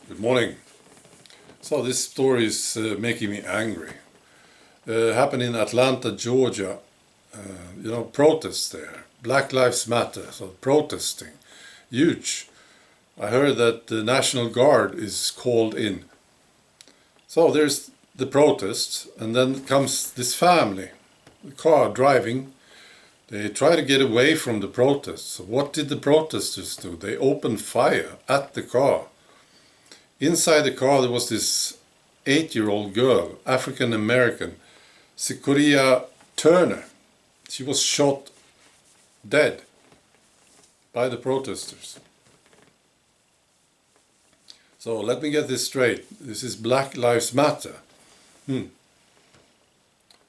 Good morning. So this story is making me angry. Happened in Atlanta, Georgia. Protests there. Black Lives Matter. So protesting, huge. I heard that the National Guard is called in. So there's the protests, and then comes this family, the car driving. They try to get away from the protests. So what did the protesters do? They opened fire at the car. Inside the car there was this 8-year-old girl, African American, Shaman Turner. She was shot dead by the protesters. So let me get this straight. This is Black Lives Matter. And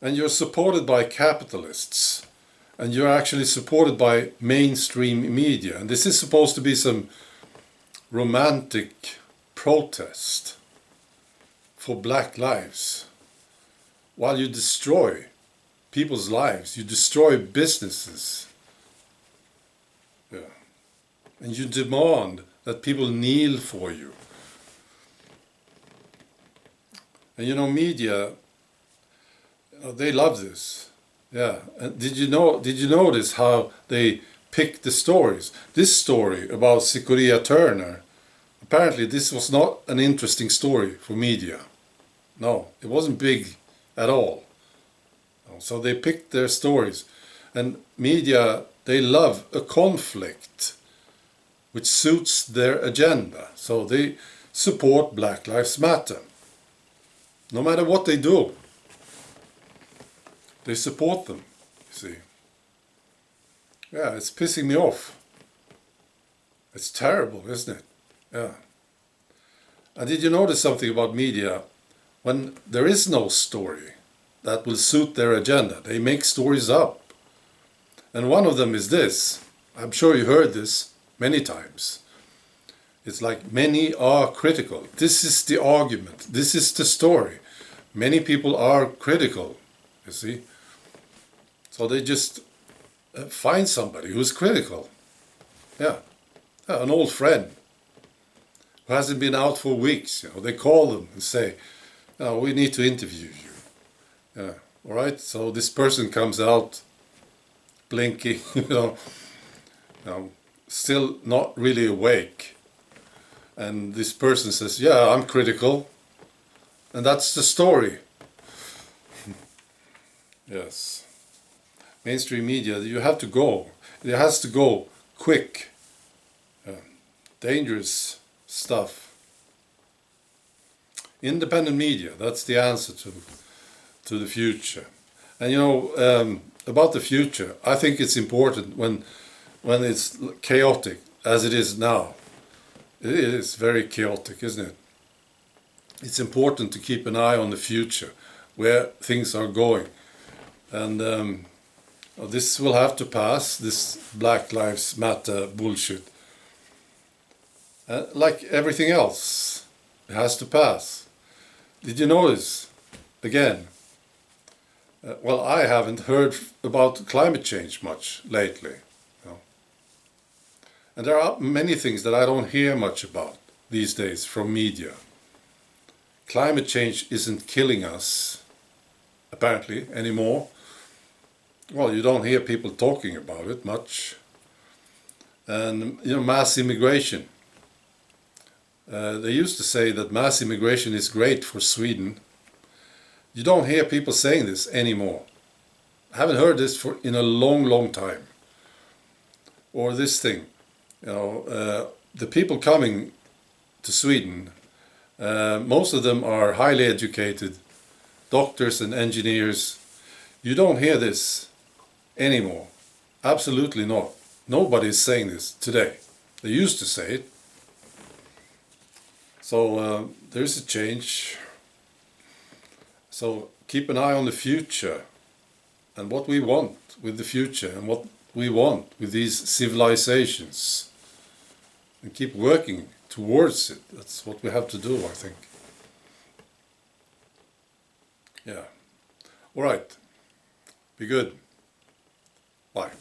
you're supported by capitalists. And you're actually supported by mainstream media. And this is supposed to be some romantic protest for black lives, while you destroy people's lives, you destroy businesses, and you demand that people kneel for you. And media, they love this. And did you notice how they pick the stories? This story about Shaman Turner, apparently this was not an interesting story for media. No, it wasn't big at all. So they picked their stories. And media, they love a conflict which suits their agenda. So they support Black Lives Matter. No matter what they do, they support them, you see. Yeah, it's pissing me off. It's terrible, isn't it? Yeah. And did you notice something about media? When there is no story that will suit their agenda, they make stories up. And one of them is this. I'm sure you heard this many times. It's like, many are critical. This is the argument. This is the story. Many people are critical, you see. So they just find somebody who's critical. Yeah, an old friend who hasn't been out for weeks. They call them and say, "No, we need to interview you." Yeah, all right. So this person comes out, blinking, still not really awake, and this person says, "Yeah, I'm critical," and that's the story. Yes, mainstream media. You have to go. It has to go quick. Dangerous stuff. Independent media, that's the answer to the future. And about the future, I think it's important when it's chaotic, as it is now. It is very chaotic, isn't it? It's important to keep an eye on the future, where things are going. And this will have to pass, this Black Lives Matter bullshit. Like everything else, it has to pass. Did you notice, again, well, I haven't heard about climate change much lately. And there are many things that I don't hear much about these days from media. Climate change isn't killing us, apparently, anymore. Well, you don't hear people talking about it much. And, mass immigration. They used to say that mass immigration is great for Sweden. You don't hear people saying this anymore. I haven't heard this in a long, long time. Or this thing, the people coming to Sweden, most of them are highly educated, doctors and engineers. You don't hear this anymore. Absolutely not. Nobody is saying this today. They used to say it. So there's a change. So keep an eye on the future and what we want with the future and what we want with these civilizations. And keep working towards it. That's what we have to do, I think. Yeah. All right. Be good. Bye.